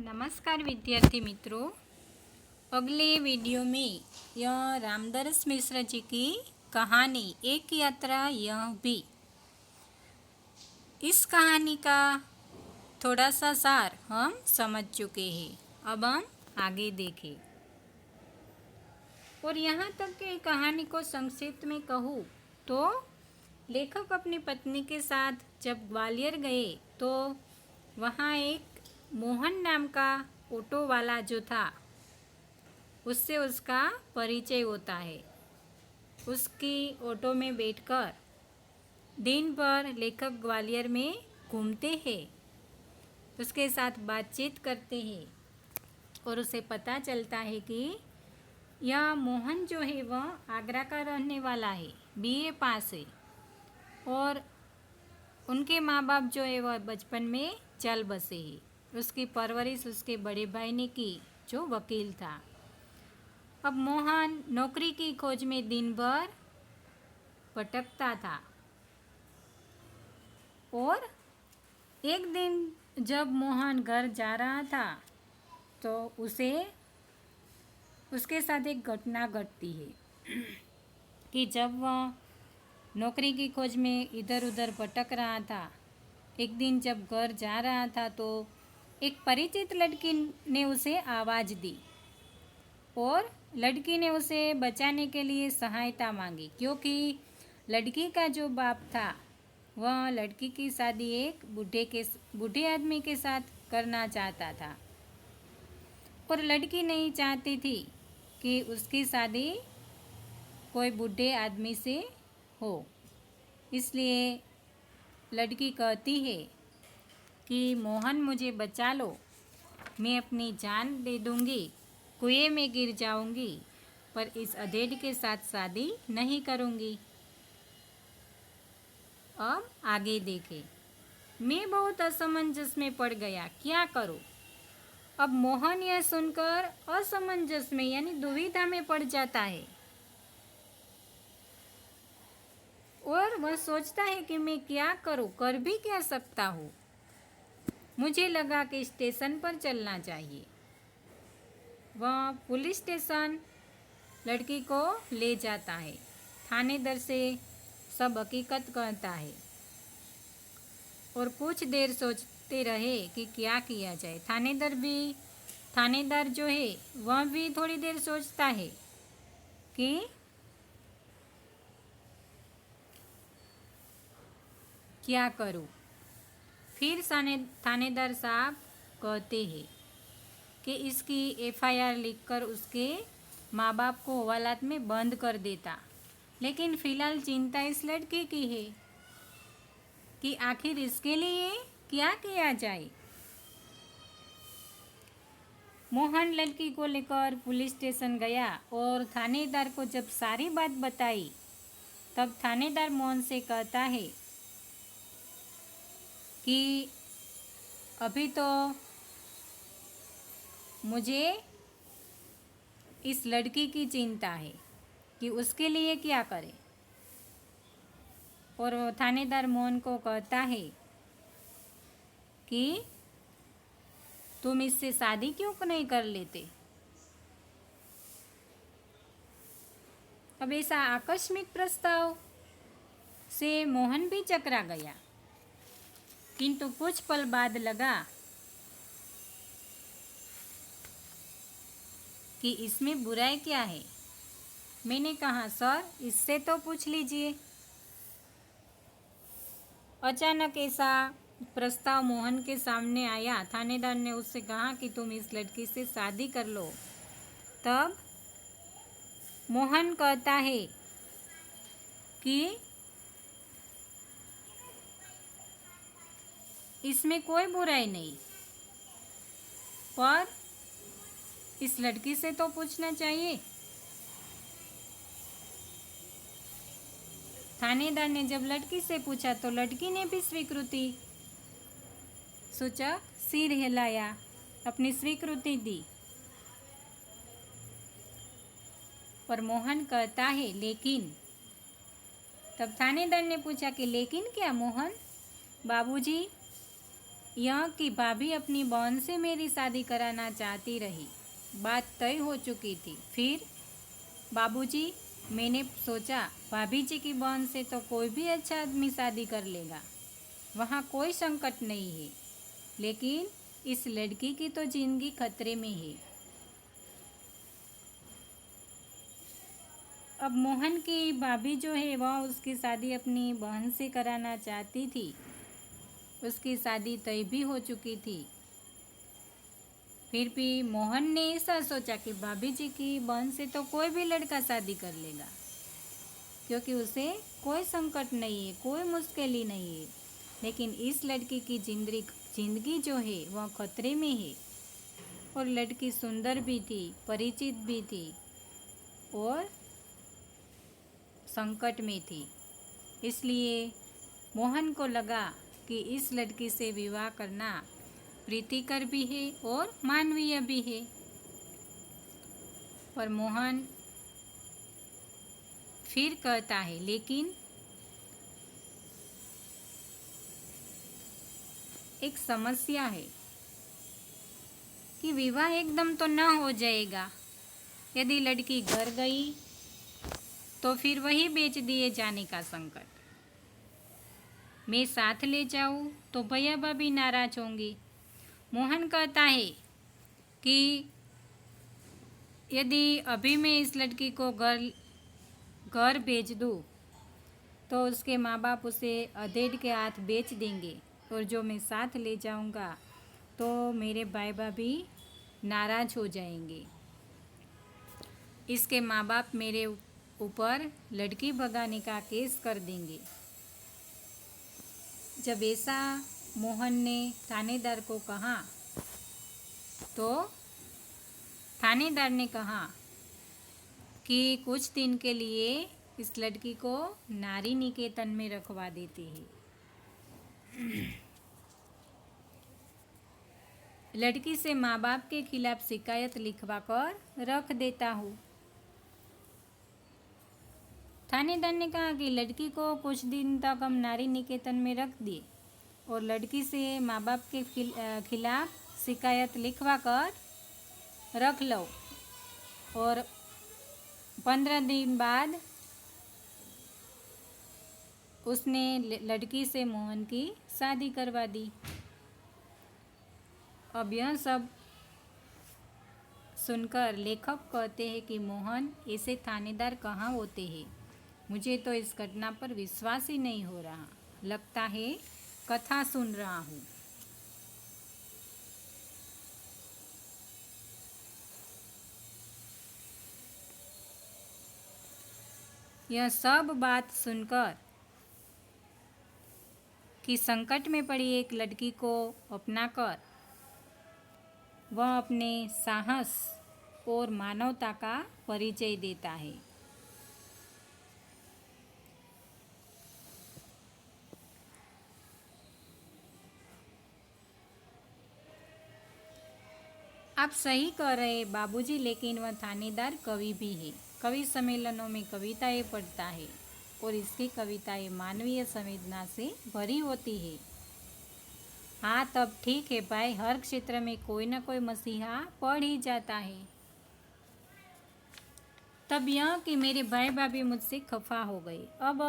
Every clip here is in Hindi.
नमस्कार विद्यार्थी मित्रों, अगले वीडियो में यह रामदरस मिश्र जी की कहानी एक यात्रा यह भी, इस कहानी का थोड़ा सा सार हम समझ चुके हैं। अब हम आगे देखें। और यहाँ तक कि कहानी को संक्षिप्त में कहूँ तो लेखक अपनी पत्नी के साथ जब ग्वालियर गए तो वहाँ एक मोहन नाम का ऑटो वाला जो था उससे उसका परिचय होता है। उसकी ऑटो में बैठकर दिन भर लेखक ग्वालियर में घूमते हैं, उसके साथ बातचीत करते हैं और उसे पता चलता है कि यह मोहन जो है वह आगरा का रहने वाला है, बीए पास है और उनके माँ बाप जो है वह बचपन में चल बसे हैं। उसकी परवरिश उसके बड़े भाई ने की जो वकील था। अब मोहन नौकरी की खोज में दिन भर भटकता था और एक दिन जब मोहन घर जा रहा था तो उसके साथ एक घटना घटती है कि जब वह नौकरी की खोज में इधर उधर भटक रहा था, एक दिन जब घर जा रहा था तो एक परिचित लड़की ने उसे आवाज़ दी और लड़की ने उसे बचाने के लिए सहायता मांगी, क्योंकि लड़की का जो बाप था वह लड़की की शादी एक बूढ़े आदमी के साथ करना चाहता था और लड़की नहीं चाहती थी कि उसकी शादी कोई बूढ़े आदमी से हो। इसलिए लड़की कहती है कि मोहन मुझे बचा लो, मैं अपनी जान दे दूंगी, कुएं में गिर जाऊंगी, पर इस अधेड़ के साथ शादी नहीं करूंगी। अब आगे देखें। मैं बहुत असमंजस में पड़ गया, क्या करूं? अब मोहन यह सुनकर असमंजस में यानी दुविधा में पड़ जाता है और वह सोचता है कि मैं क्या करूं, कर भी क्या सकता हूं। मुझे लगा कि स्टेशन पर चलना चाहिए। वह पुलिस स्टेशन लड़की को ले जाता है, थानेदार से सब हकीकत कहता है और कुछ देर सोचते रहे कि क्या किया जाए। थानेदार जो है वह भी थोड़ी देर सोचता है कि क्या करूं। फिर थानेदार साहब कहते हैं कि इसकी एफआईआर लिखकर उसके माँ बाप को हवालात में बंद कर देता, लेकिन फ़िलहाल चिंता इस लड़की की है कि आखिर इसके लिए क्या किया जाए। मोहन लड़की को लेकर पुलिस स्टेशन गया और थानेदार को जब सारी बात बताई तब थानेदार मोहन से कहता है कि अभी तो मुझे इस लड़की की चिंता है कि उसके लिए क्या करें। और थानेदार मोहन को कहता है कि तुम इससे शादी क्यों नहीं कर लेते। अब ऐसा आकस्मिक प्रस्ताव से मोहन भी चकरा गया, किंतु कुछ पल बाद लगा कि इसमें बुराई क्या है। मैंने कहा, सर इससे तो पूछ लीजिए। अचानक ऐसा प्रस्ताव मोहन के सामने आया। थानेदार ने उससे कहा कि तुम इस लड़की से शादी कर लो। तब मोहन कहता है कि इसमें कोई बुराई नहीं, पर इस लड़की से तो पूछना चाहिए। थानेदार ने जब लड़की से पूछा तो लड़की ने भी स्वीकृति सूचक सिर हिलाया, अपनी स्वीकृति दी। पर मोहन कहता है लेकिन। तब थानेदार ने पूछा कि लेकिन क्या मोहन? बाबूजी, यह कि भाभी अपनी बहन से मेरी शादी कराना चाहती रही। बात तय हो चुकी थी। फिर बाबूजी, मैंने सोचा भाभी जी की बहन से तो कोई भी अच्छा आदमी शादी कर लेगा, वहाँ कोई संकट नहीं है। लेकिन इस लड़की की तो जिंदगी खतरे में है। अब मोहन की भाभी जो है वह उसकी शादी अपनी बहन से कराना चाहती थी। उसकी शादी तय भी हो चुकी थी। फिर भी मोहन ने ऐसा सोचा कि भाभी जी की बहन से तो कोई भी लड़का शादी कर लेगा, क्योंकि उसे कोई संकट नहीं है, कोई मुश्किल ही नहीं है। लेकिन इस लड़की की जिंदगी जो है वह खतरे में है। और लड़की सुंदर भी थी, परिचित भी थी और संकट में थी। इसलिए मोहन को लगा कि इस लड़की से विवाह करना प्रीतिकर भी है और मानवीय भी है। पर मोहन फिर कहता है, लेकिन एक समस्या है कि विवाह एकदम तो न हो जाएगा। यदि लड़की घर गई तो फिर वही बेच दिए जाने का संकट। मैं साथ ले जाऊं तो भैया भाभी नाराज होंगी। मोहन कहता है कि यदि अभी मैं इस लड़की को घर भेज दूं तो उसके माँ बाप उसे अधेड़ के हाथ बेच देंगे, और जो मैं साथ ले जाऊंगा तो मेरे भाई भाभी नाराज हो जाएंगे। इसके माँ बाप मेरे ऊपर लड़की भगाने का केस कर देंगे। जब ऐसा मोहन ने थानेदार को कहा तो थानेदार ने कहा कि कुछ दिन के लिए इस लड़की को नारी निकेतन में रखवा देते हैं। लड़की से माँ बाप के खिलाफ शिकायत लिखवा कर रख देता हूँ। थानेदार ने कहा कि लड़की को कुछ दिन तक हम नारी निकेतन में रख दिए और लड़की से माँ बाप के खिलाफ शिकायत लिखवा कर रख लो, और 15 दिन बाद उसने लड़की से मोहन की शादी करवा दी। अब यह सब सुनकर लेखक कहते हैं कि मोहन, ऐसे थानेदार कहाँ होते हैं। मुझे तो इस घटना पर विश्वास ही नहीं हो रहा। लगता है कथा सुन रहा हूँ। यह सब बात सुनकर कि संकट में पड़ी एक लड़की को अपनाकर वह अपने साहस और मानवता का परिचय देता है। आप सही कह रहे बाबूजी, लेकिन वह थानेदार कवि भी है। कवि सम्मेलनों में कविताएं पढ़ता है और इसकी कविताएं मानवीय संवेदना से भरी होती है। हाँ, तब ठीक है भाई, हर क्षेत्र में कोई ना कोई मसीहा पढ़ ही जाता है। तब यह कि मेरे भाई भाभी मुझसे खफा हो गए। अब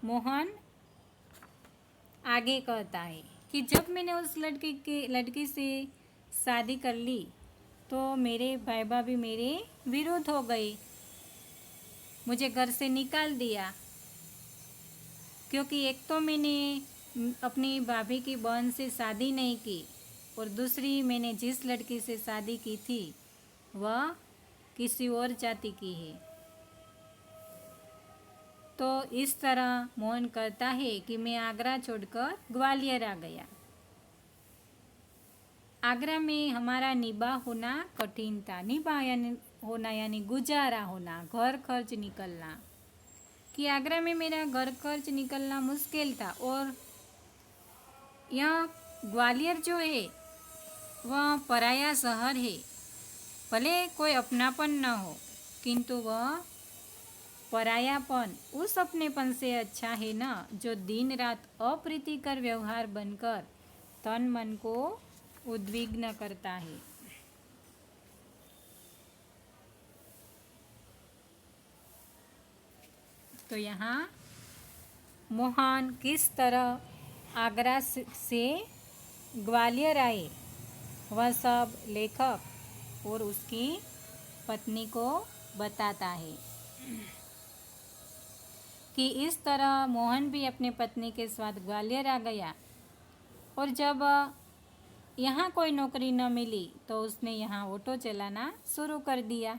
मोहन आगे कहता है कि जब मैंने उस लड़की से शादी कर ली तो मेरे भाई भाभी मेरे विरोध हो गए, मुझे घर से निकाल दिया। क्योंकि एक तो मैंने अपनी भाभी की बहन से शादी नहीं की और दूसरी मैंने जिस लड़की से शादी की थी वह किसी और जाति की है। तो इस तरह मोहन कहता है कि मैं आगरा छोड़कर ग्वालियर आ गया। आगरा में हमारा निभा होना कठिन था। निभा होना यानी गुजारा होना, घर खर्च निकलना। कि आगरा में मेरा घर खर्च निकलना मुश्किल था। और यह ग्वालियर जो है वह पराया शहर है। भले कोई अपनापन न हो, किंतु वह परायापन उस अपनेपन से अच्छा है ना, जो दिन रात अप्रीतिकर व्यवहार बनकर तन मन को उद्विग्न करता है। तो यहाँ मोहन किस तरह आगरा से ग्वालियर आए वह सब लेखक और उसकी पत्नी को बताता है कि इस तरह मोहन भी अपने पत्नी के साथ ग्वालियर आ गया और जब यहाँ कोई नौकरी न मिली तो उसने यहाँ ऑटो चलाना शुरू कर दिया।